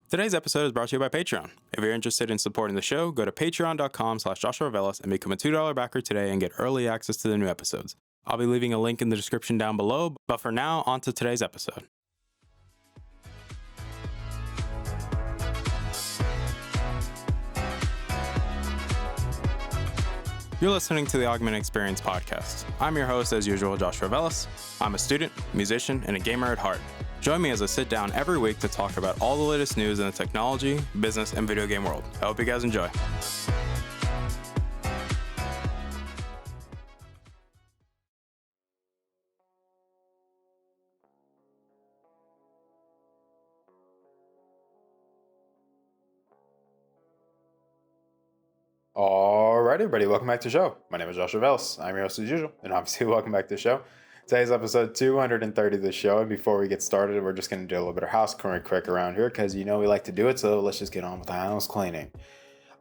Today's episode is brought to you by Patreon. If you're interested in supporting the show, go to patreon.com/JoshuaVelas and become a $2 backer today and get early access to the new episodes. I'll be leaving a link in the description down below, but for now, on to today's episode. You're listening to the Augmented Experience podcast. I'm your host, as usual, Joshua Velas. I'm a student, musician, and a gamer at heart. Join me as I sit down every week to talk about all the latest news in the technology, business, and video game world. I hope you guys enjoy. Alright, everybody, welcome back to the show. My name is Joshua Velas. I'm your host as usual, and obviously welcome back to the show. Today's episode 230 of the show, and before we get started, we're just going to do a little bit of house cleaning quick around here, because you know we like to do it, so let's just get on with the house cleaning.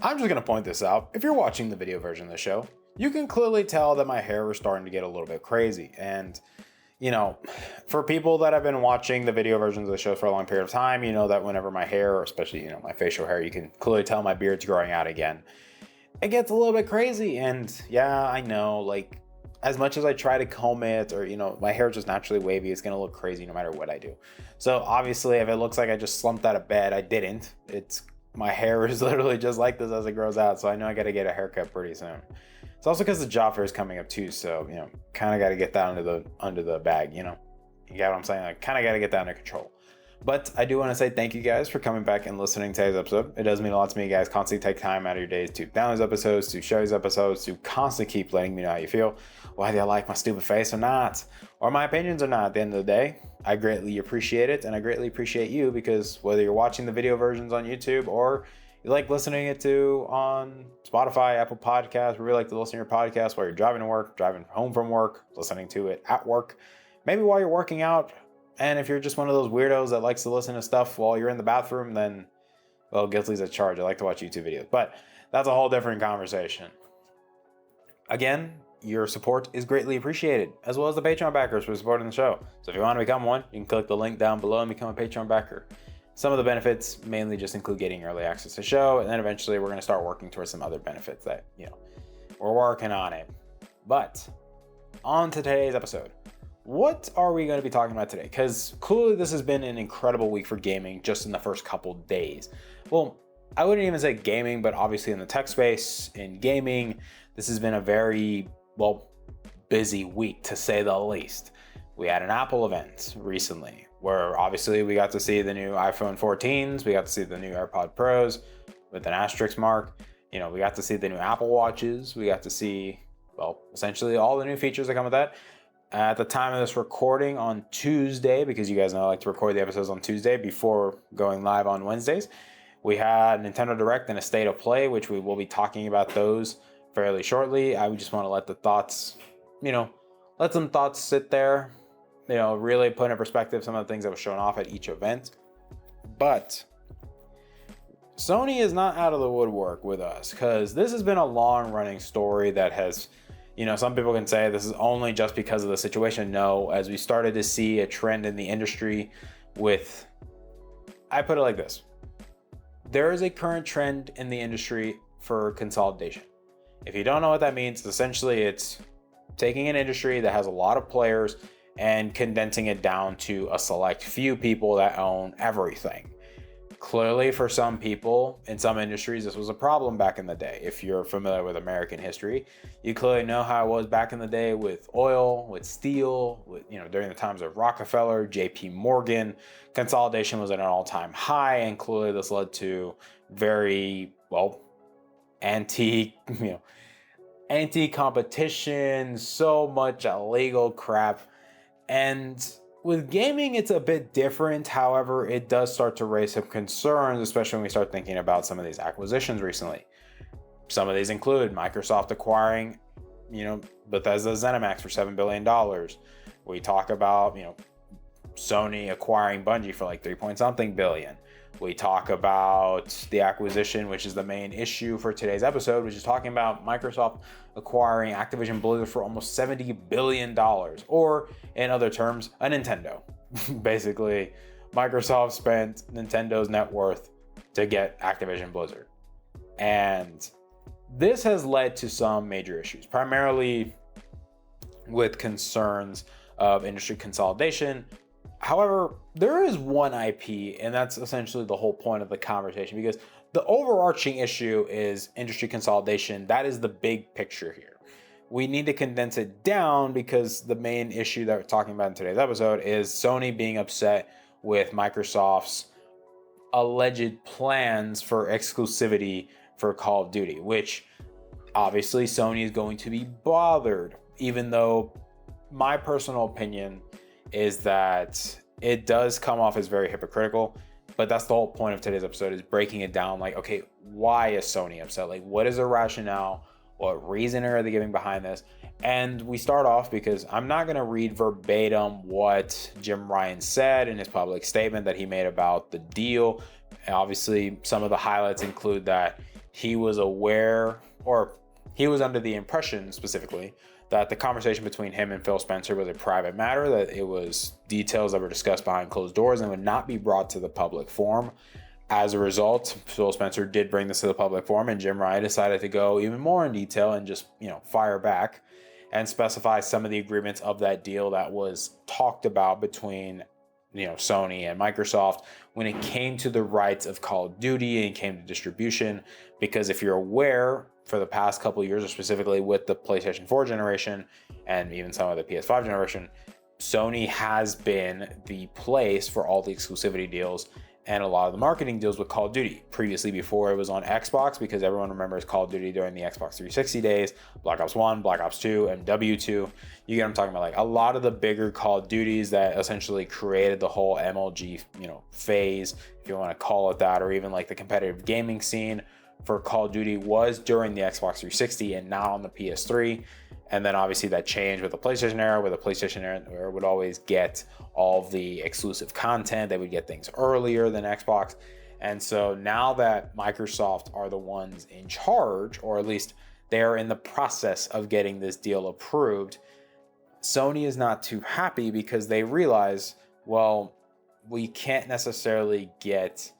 I'm just going to point this out. If you're watching the video version of the show, you can clearly tell that my hair is starting to get a little bit crazy, and you know, for people that have been watching the video versions of the show for a long period of time, you know that whenever my hair, or especially, you know, my facial hair, you can clearly tell my beard's growing out again. It gets a little bit crazy, and yeah, I know, like, as much as I try to comb it, or, you know, my hair is just naturally wavy, it's gonna look crazy no matter what I do. So obviously, if it looks like I just slumped out of bed, I didn't. My hair is literally just like this as it grows out, so I know I gotta get a haircut pretty soon. It's also because the job fair is coming up too, so, you know, kind of gotta get that under the bag, you know? You get what I'm saying? I kind of gotta get that under control. But I do want to say thank you guys for coming back and listening to today's episode. It does mean a lot to me, guys. Constantly take time out of your days to download these episodes, to share these episodes, to constantly keep letting me know how you feel, whether you like my stupid face or not, or my opinions or not. At the end of the day, I greatly appreciate it, and I greatly appreciate you, because whether you're watching the video versions on YouTube or you like listening it to on Spotify, Apple Podcasts, we really like to listen to your podcast while you're driving to work, driving home from work, listening to it at work, maybe while you're working out. And if you're just one of those weirdos that likes to listen to stuff while you're in the bathroom, then, well, guilty's a charge. I like to watch YouTube videos, but that's a whole different conversation. Again, your support is greatly appreciated, as well as the Patreon backers for supporting the show. So if you want to become one, you can click the link down below and become a Patreon backer. Some of the benefits mainly just include getting early access to the show, and then eventually we're going to start working towards some other benefits that, you know, we're working on it. But on to today's episode. What are we going to be talking about today? Because clearly this has been an incredible week for gaming just in the first couple days. Well, I wouldn't even say gaming, but obviously in the tech space, in gaming, this has been a very, well, busy week to say the least. We had an Apple event recently where obviously we got to see the new iPhone 14s, we got to see the new AirPod Pros with an asterisk mark. You know, we got to see the new Apple Watches. We got to see, well, essentially all the new features that come with that. At the time of this recording on Tuesday, because you guys know I like to record the episodes on Tuesday before going live on Wednesdays, we had Nintendo Direct and a State of Play, which we will be talking about those fairly shortly. I would just want to let the thoughts, you know, let some thoughts sit there, you know, really put in perspective some of the things that were shown off at each event. But Sony is not out of the woodwork with us, because this has been a long-running story that has, you know, some people can say this is only just because of the situation. No, as we started to see a trend in the industry with, I put it like this. There is a current trend in the industry for consolidation. If you don't know what that means, essentially it's taking an industry that has a lot of players and condensing it down to a select few people that own everything. Clearly, for some people in some industries, this was a problem back in the day. If you're familiar with American history, you clearly know how it was back in the day with oil, with steel, with, you know, during the times of Rockefeller, JP Morgan. Consolidation was at an all-time high, and clearly this led to very, well, anti-competition, so much illegal crap. And with gaming, it's a bit different. However, it does start to raise some concerns, especially when we start thinking about some of these acquisitions recently. Some of these include Microsoft acquiring, you know, Bethesda ZeniMax for $7 billion. We talk about, you know, Sony acquiring Bungie for like 3-point-something billion. We talk about the acquisition, which is the main issue for today's episode, which is talking about Microsoft acquiring Activision Blizzard for almost $70 billion, or in other terms, a Nintendo. Basically, Microsoft spent Nintendo's net worth to get Activision Blizzard. And this has led to some major issues, primarily with concerns of industry consolidation. However, there is one IP, and that's essentially the whole point of the conversation, because the overarching issue is industry consolidation. That is the big picture here. We need to condense it down because the main issue that we're talking about in today's episode is Sony being upset with Microsoft's alleged plans for exclusivity for Call of Duty, which obviously Sony is going to be bothered, even though my personal opinion is that it does come off as very hypocritical. But that's the whole point of today's episode, is breaking it down. Like, okay, why is Sony upset? Like, what is the rationale? What reason are they giving behind this? And we start off because I'm not going to read verbatim what Jim Ryan said in his public statement that he made about the deal. And obviously, some of the highlights include that he was aware, or he was under the impression specifically, that the conversation between him and Phil Spencer was a private matter, that it was details that were discussed behind closed doors and would not be brought to the public forum. As a result, Phil Spencer did bring this to the public forum, and Jim Ryan decided to go even more in detail and just, fire back and specify some of the agreements of that deal that was talked about between, Sony and Microsoft when it came to the rights of Call of Duty and came to distribution. Because if you're aware, for the past couple of years, or specifically with the PlayStation 4 generation and even some of the PS5 generation, Sony has been the place for all the exclusivity deals and a lot of the marketing deals with Call of Duty. Previously, before it was on Xbox, because everyone remembers Call of Duty during the Xbox 360 days, Black Ops 1, Black Ops 2, MW2. You get what I'm talking about? Like, a lot of the bigger Call of Duties that essentially created the whole MLG, phase, if you want to call it that, or even like the competitive gaming scene for Call of Duty was during the Xbox 360 and not on the PS3. And then obviously that changed with the PlayStation era, where the PlayStation era would always get all the exclusive content. They would get things earlier than Xbox. And so now that Microsoft are the ones in charge, or at least they're in the process of getting this deal approved, Sony is not too happy because they realize, well, we can't necessarily get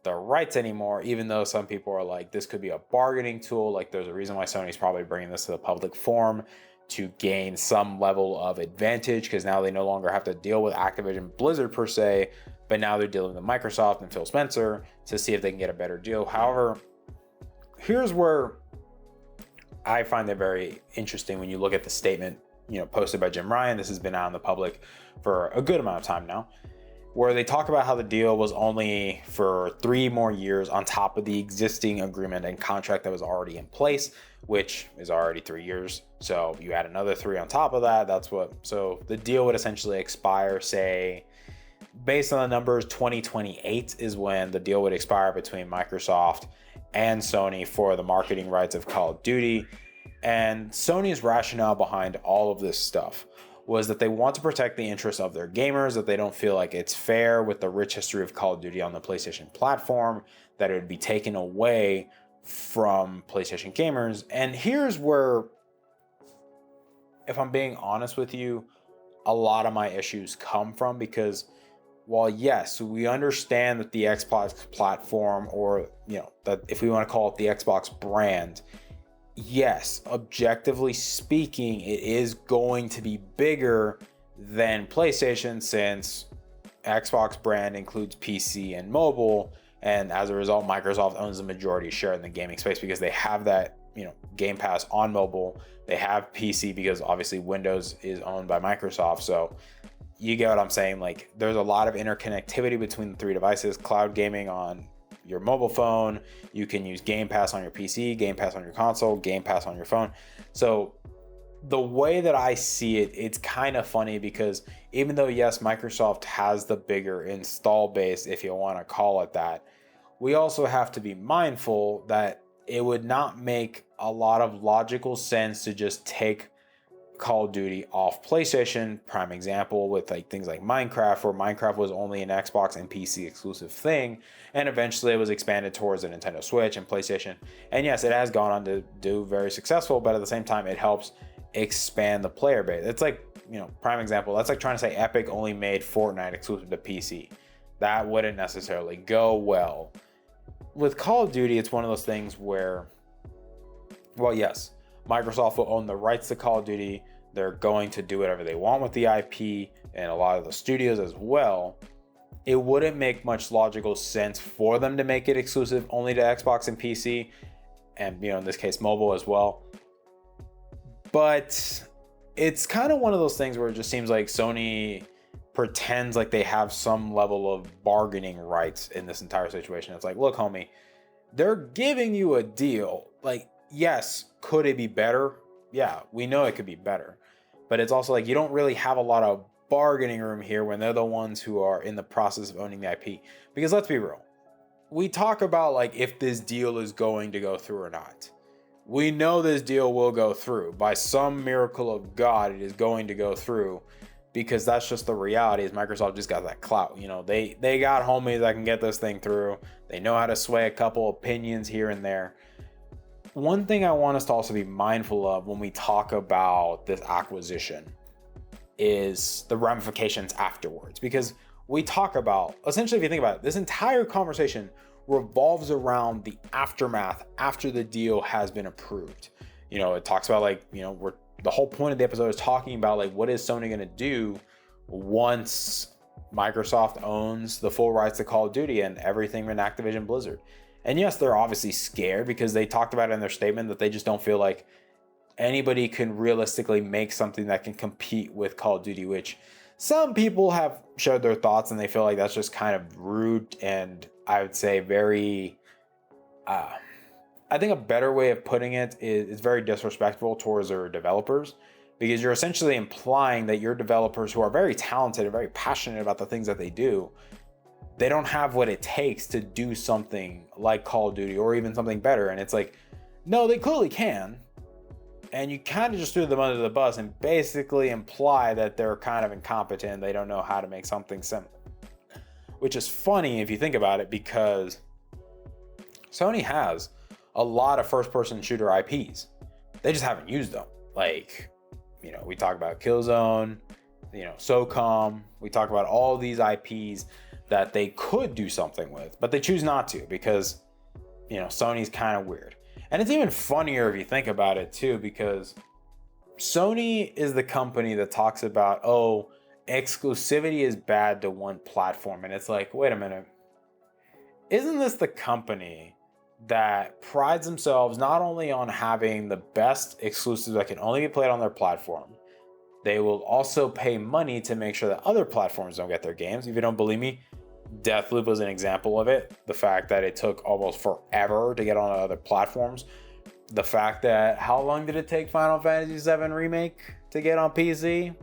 the rights anymore, even though some people are like, this could be a bargaining tool. Like, there's a reason why Sony's probably bringing this to the public forum, to gain some level of advantage, because now they no longer have to deal with Activision Blizzard per se, but now they're dealing with Microsoft and Phil Spencer to see if they can get a better deal. However, here's where I find it very interesting when you look at the statement, posted by Jim Ryan. This has been out in the public for a good amount of time now, where they talk about how the deal was only for 3 more years on top of the existing agreement and contract that was already in place, which is already 3 years. So you add another 3 on top of that. So the deal would essentially expire, say, based on the numbers, 2028 is when the deal would expire between Microsoft and Sony for the marketing rights of Call of Duty. And Sony's rationale behind all of this stuff was that they want to protect the interests of their gamers, that they don't feel like it's fair with the rich history of Call of Duty on the PlayStation platform, that it would be taken away from PlayStation gamers. And here's where, if I'm being honest with you, a lot of my issues come from, because while yes, we understand that the Xbox platform, or that if we want to call it the Xbox brand, yes, objectively speaking, it is going to be bigger than PlayStation, since Xbox brand includes PC and mobile, and as a result, Microsoft owns the majority share in the gaming space because they have that, Game Pass on mobile. They have PC because obviously Windows is owned by Microsoft. So you get what I'm saying? Like, there's a lot of interconnectivity between the 3 devices. Cloud gaming on your mobile phone, you can use Game Pass on your PC, Game Pass on your console, Game Pass on your phone. So the way that I see it, it's kind of funny, because even though yes, Microsoft has the bigger install base, if you want to call it that, we also have to be mindful that it would not make a lot of logical sense to just take Call of Duty off PlayStation. Prime example with things like Minecraft, where Minecraft was only an Xbox and PC exclusive thing, and eventually it was expanded towards the Nintendo Switch and PlayStation. And yes, it has gone on to do very successful, but at the same time, it helps expand the player base. It's like, prime example, that's like trying to say Epic only made Fortnite exclusive to PC. That wouldn't necessarily go well. with Call of Duty, it's one of those things where, well, yes, Microsoft will own the rights to Call of Duty. They're going to do whatever they want with the IP and a lot of the studios as well. It wouldn't make much logical sense for them to make it exclusive only to Xbox and PC, and in this case, mobile as well. But it's kind of one of those things where it just seems like Sony pretends like they have some level of bargaining rights in this entire situation. It's like, look, homie, they're giving you a deal. Like, yes, could it be better? Yeah, we know it could be better. But it's also like you don't really have a lot of bargaining room here when they're the ones who are in the process of owning the IP. Because let's be real. We talk about like if this deal is going to go through or not. We know this deal will go through. By some miracle of God, it is going to go through, because that's just the reality. Is Microsoft just got that clout. They got homies that can get this thing through. They know how to sway a couple opinions here and there. One thing I want us to also be mindful of when we talk about this acquisition is the ramifications afterwards, because we talk about, essentially, if you think about it, this entire conversation revolves around the aftermath after the deal has been approved. It talks about the whole point of the episode is talking about like what is Sony going to do once Microsoft owns the full rights to Call of Duty and everything in Activision Blizzard. And yes, they're obviously scared because they talked about it in their statement that they just don't feel like anybody can realistically make something that can compete with Call of Duty, which some people have shared their thoughts and they feel like that's just kind of rude, and I would say very, I think a better way of putting it is very disrespectful towards their developers, because you're essentially implying that your developers, who are very talented and very passionate about the things that they do, they don't have what it takes to do something like Call of Duty or even something better. And it's like, no, they clearly can. And you kind of just threw them under the bus and basically imply that they're kind of incompetent. They don't know how to make something similar. Which is funny if you think about it, because Sony has a lot of first-person shooter IPs. They just haven't used them. Like, we talk about Killzone, SOCOM. We talk about all these IPs that they could do something with, but they choose not to because, Sony's kind of weird. And it's even funnier if you think about it too, because Sony is the company that talks about, oh, exclusivity is bad to one platform. And it's like, wait a minute. Isn't this the company that prides themselves not only on having the best exclusives that can only be played on their platform, they will also pay money to make sure that other platforms don't get their games? If you don't believe me, Deathloop was an example of it. The fact that it took almost forever to get on other platforms. The fact that, how long did it take Final Fantasy VII Remake to get on PC?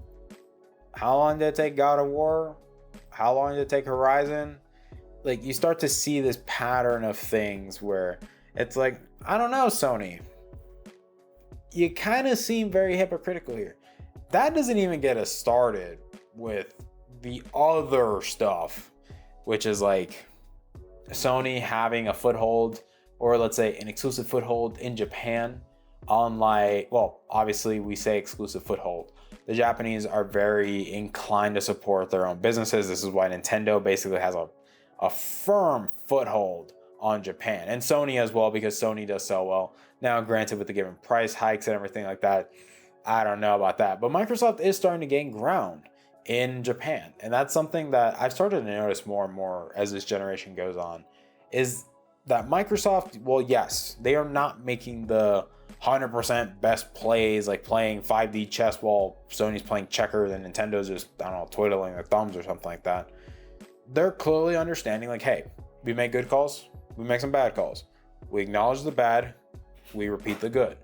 How long did it take God of War? How long did it take Horizon? Like, you start to see this pattern of things where it's like, I don't know, Sony. You kind of seem very hypocritical here. That doesn't even get us started with the other stuff, which is like Sony having a foothold, or let's say an exclusive foothold in Japan, unlike, well, obviously we say exclusive foothold. The Japanese are very inclined to support their own businesses. This is why Nintendo basically has a firm foothold on Japan, and Sony as well, because Sony does so well. Now, granted, with the given price hikes and everything like that, I don't know about that, but Microsoft is starting to gain ground in Japan. And that's something that I've started to notice more and more as this generation goes on, is that Microsoft, well, yes, they are not making the 100% best plays, like playing 5D chess while Sony's playing checkers and Nintendo's just, I don't know, twiddling their thumbs or something like that. They're clearly understanding, like, hey, we make good calls, we make some bad calls. We acknowledge the bad, we repeat the good.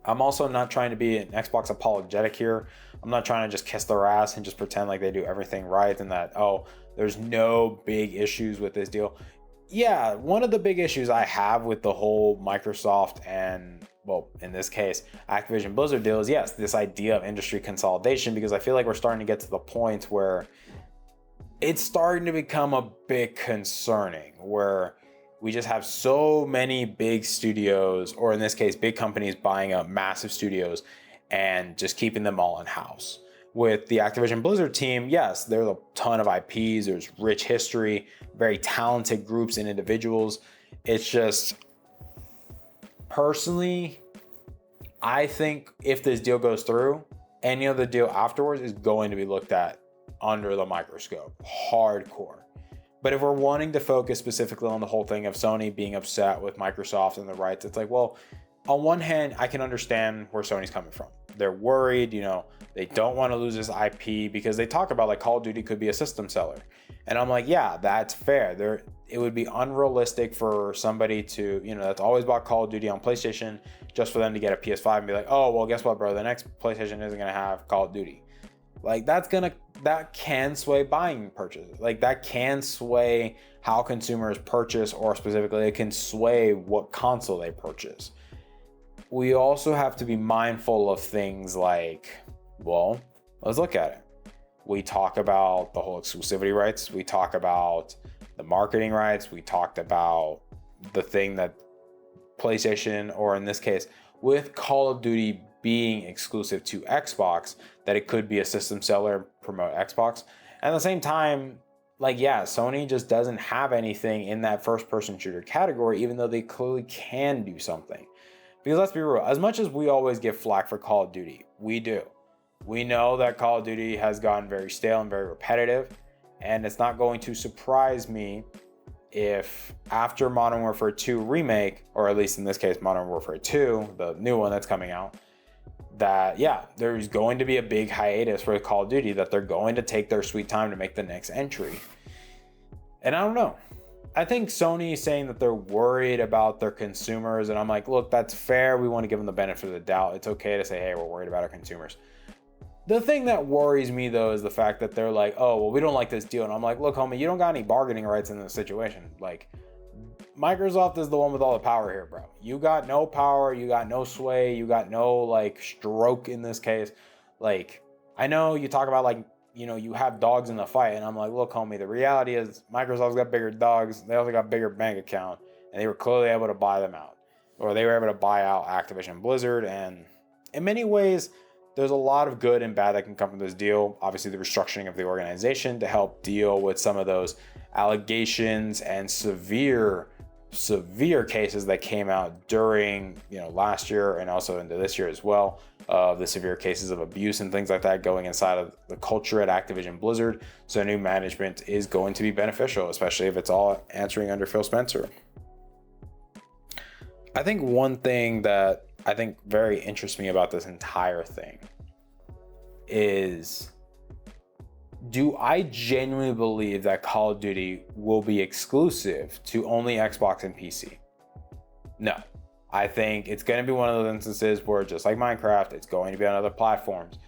I'm also not trying to be an Xbox apologetic here. I'm not trying to just kiss their ass and just pretend like they do everything right and that, oh, there's no big issues with this deal. Yeah, one of the big issues I have with the whole Microsoft and, well, in this case, Activision Blizzard deal is, yes, this idea of industry consolidation, because I feel like we're starting to get to the point where it's starting to become a bit concerning, where we just have so many big studios, or in this case, big companies buying up massive studios and just keeping them all in-house. with the Activision Blizzard team, yes, there's a ton of IPs, there's rich history, very talented groups and individuals. It's just, personally, I think if this deal goes through, any other deal afterwards is going to be looked at under the microscope, hardcore. But if we're wanting to focus specifically on the whole thing of Sony being upset with Microsoft and the rights, it's like, well, on one hand, I can understand where Sony's coming from. They're worried, they don't want to lose this IP because they talk about like Call of Duty could be a system seller. And I'm like, yeah, that's fair. It would be unrealistic for somebody to, that's always bought Call of Duty on PlayStation just for them to get a PS5 and be like, oh, well, guess what, bro? The next PlayStation isn't going to have Call of Duty. Like that can sway buying purchases. Like that can sway how consumers purchase, or specifically it can sway what console they purchase. We also have to be mindful of things like, well, let's look at it. We talk about the whole exclusivity rights. We talk about the marketing rights. We talked about the thing that PlayStation, or in this case, with Call of Duty being exclusive to Xbox, that it could be a system seller, promote Xbox. And at the same time, like, yeah, Sony just doesn't have anything in that first-person shooter category, even though they clearly can do something. Because let's be real, as much as we always get flack for Call of Duty, we do. We know that Call of Duty has gotten very stale and very repetitive, and it's not going to surprise me if after Modern Warfare 2 remake, or at least in this case Modern Warfare 2, the new one that's coming out, that yeah, there's going to be a big hiatus for Call of Duty, that they're going to take their sweet time to make the next entry. And I don't know. I think Sony saying that they're worried about their consumers, and I'm like, look, that's fair. We want to give them the benefit of the doubt. It's okay to say, hey, we're worried about our consumers. The thing that worries me, though, is the fact that they're like, oh, well, we don't like this deal. And I'm like, look, homie, you don't got any bargaining rights in this situation. Like, Microsoft is the one with all the power here, bro. You got no power. You got no sway. You got no, like, stroke in this case. Like, I know you talk about, like, you have dogs in the fight. And I'm like, look, homie, the reality is Microsoft's got bigger dogs. They also got bigger bank account. And they were clearly able to buy them out. Or they were able to buy out Activision Blizzard. And in many ways, there's a lot of good and bad that can come from this deal. Obviously, the restructuring of the organization to help deal with some of those allegations and severe cases that came out during last year and also into this year as well, of the severe cases of abuse and things like that going inside of the culture at Activision Blizzard. So new management is going to be beneficial, especially if it's all answering under Phil Spencer. I think one thing that I think very interests me about this entire thing is, do I genuinely believe that Call of Duty will be exclusive to only Xbox and PC? No. I think it's going to be one of those instances where, just like Minecraft, it's going to be on other platforms.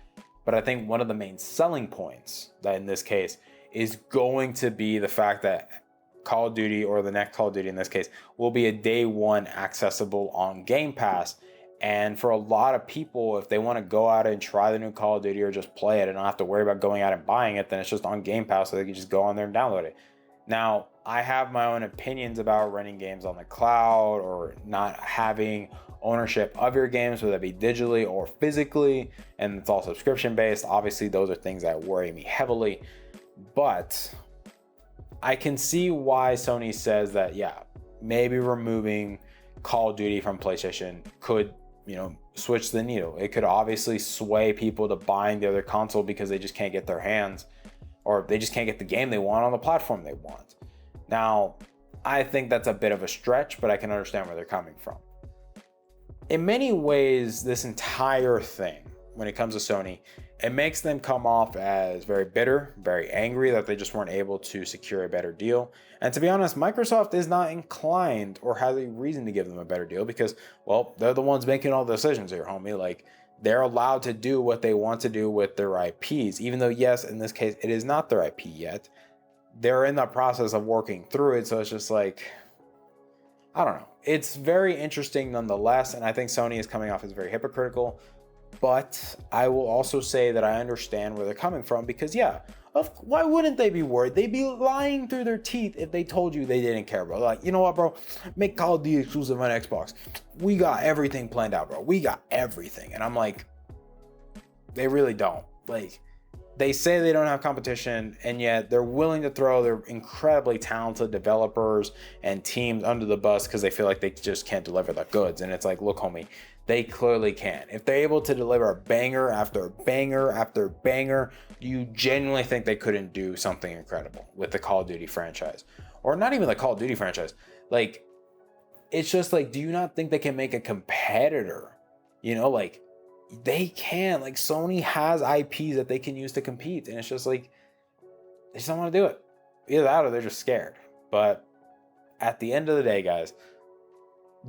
But I think one of the main selling points that in this case is going to be the fact that Call of Duty, or the next Call of Duty in this case, will be a day one accessible on Game Pass. And for a lot of people, if they want to go out and try the new Call of Duty or just play it and not have to worry about going out and buying it, then it's just on Game Pass, so they can just go on there and download it. Now, I have my own opinions about renting games on the cloud or not having ownership of your games, whether that be digitally or physically, and it's all subscription based. Obviously, those are things that worry me heavily, but I can see why Sony says that, yeah, maybe removing Call of Duty from PlayStation could switch the needle. It could obviously sway people to buying the other console because they just can't get their hands, or they just can't get the game they want on the platform they want. Now, I think that's a bit of a stretch, but I can understand where they're coming from. In many ways, this entire thing, when it comes to Sony, it makes them come off as very bitter, very angry that they just weren't able to secure a better deal. And to be honest, Microsoft is not inclined or has a reason to give them a better deal because, well, they're the ones making all the decisions here, homie. Like, they're allowed to do what they want to do with their IPs, even though, yes, in this case, it is not their IP yet. They're in the process of working through it, so it's just like, I don't know. It's very interesting nonetheless, and I think Sony is coming off as very hypocritical. But I will also say that I understand where they're coming from because, yeah, why wouldn't they be worried? They'd be lying through their teeth if they told you they didn't care, bro. Like, you know what, bro? Make Call of Duty exclusive on Xbox. We got everything planned out, bro. We got everything. And I'm like, they really don't. Like, they say they don't have competition, and yet they're willing to throw their incredibly talented developers and teams under the bus because they feel like they just can't deliver the goods. And it's like, look, homie, they clearly can. If they're able to deliver a banger after banger after banger, you genuinely think they couldn't do something incredible with the Call of Duty franchise? Or not even the Call of Duty franchise. Like, it's just like, do you not think they can make a competitor? You know, like, they can. Like, Sony has IPs that they can use to compete, and it's just like, they just don't want to do it. Either that or they're just scared. But at the end of the day, guys,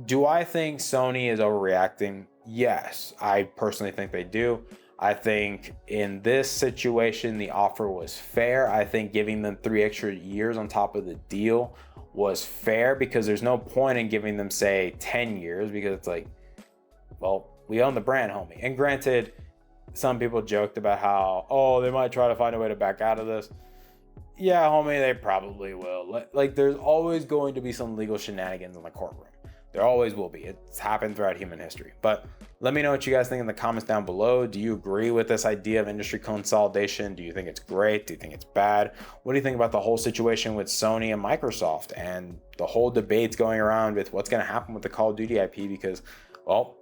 do I think Sony is overreacting? Yes, I personally think they do. I think in this situation, the offer was fair. I think giving them 3 extra years on top of the deal was fair, because there's no point in giving them, say, 10 years, because it's like, well, we own the brand, homie. And granted, some people joked about how, oh, they might try to find a way to back out of this. Yeah, homie, they probably will. Like, there's always going to be some legal shenanigans in the courtroom. There always will be. It's happened throughout human history. But let me know what you guys think in the comments down below. Do you agree with this idea of industry consolidation? Do you think it's great? Do you think it's bad? What do you think about the whole situation with Sony and Microsoft, and the whole debates going around with what's going to happen with the Call of Duty IP? Because, well,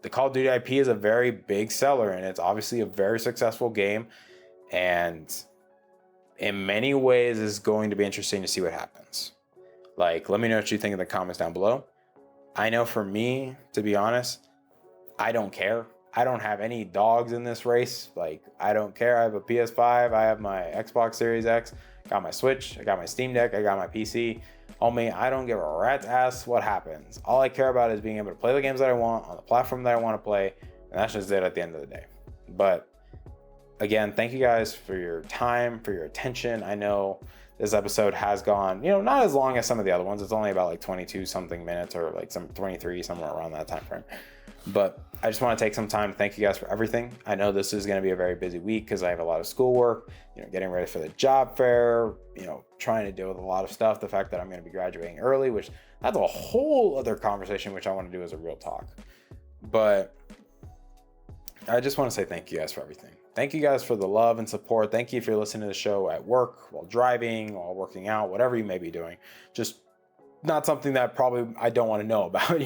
the Call of Duty IP is a very big seller, and it's obviously a very successful game. And in many ways, it's going to be interesting to see what happens. Like, let me know what you think in the comments down below. I know for me, to be honest, I don't care. I don't have any dogs in this race. Like, I don't care. I have a PS5. I have my Xbox Series X. Got my Switch. I got my Steam Deck. I got my PC. Homie, I don't give a rat's ass what happens. All I care about is being able to play the games that I want on the platform that I want to play. And that's just it at the end of the day. But again, thank you guys for your time, for your attention. I know this episode has gone, not as long as some of the other ones. It's only about like 22 something minutes, or like some 23, somewhere around that time frame. But I just want to take some time to thank you guys for everything. I know this is going to be a very busy week because I have a lot of schoolwork, getting ready for the job fair, trying to deal with a lot of stuff. The fact that I'm going to be graduating early, which that's a whole other conversation, which I want to do as a real talk. But I just want to say thank you guys for everything. Thank you guys for the love and support. Thank you if you're listening to the show at work, while driving, while working out, whatever you may be doing. Just not something that probably I don't want to know about,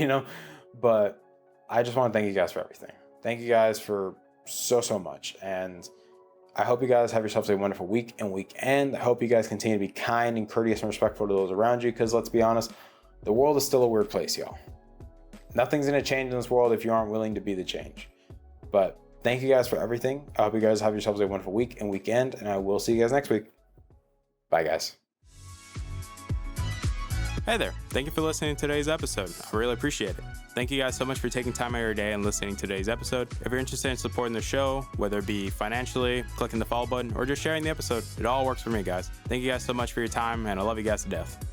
But I just want to thank you guys for everything. Thank you guys for so much. And I hope you guys have yourselves a wonderful week and weekend. I hope you guys continue to be kind and courteous and respectful to those around you, because let's be honest, the world is still a weird place, y'all. Nothing's going to change in this world if you aren't willing to be the change. But thank you guys for everything. I hope you guys have yourselves a wonderful week and weekend, and I will see you guys next week. Bye, guys. Hey there. Thank you for listening to today's episode. I really appreciate it. Thank you guys so much for taking time out of your day and listening to today's episode. If you're interested in supporting the show, whether it be financially, clicking the follow button, or just sharing the episode, it all works for me, guys. Thank you guys so much for your time, and I love you guys to death.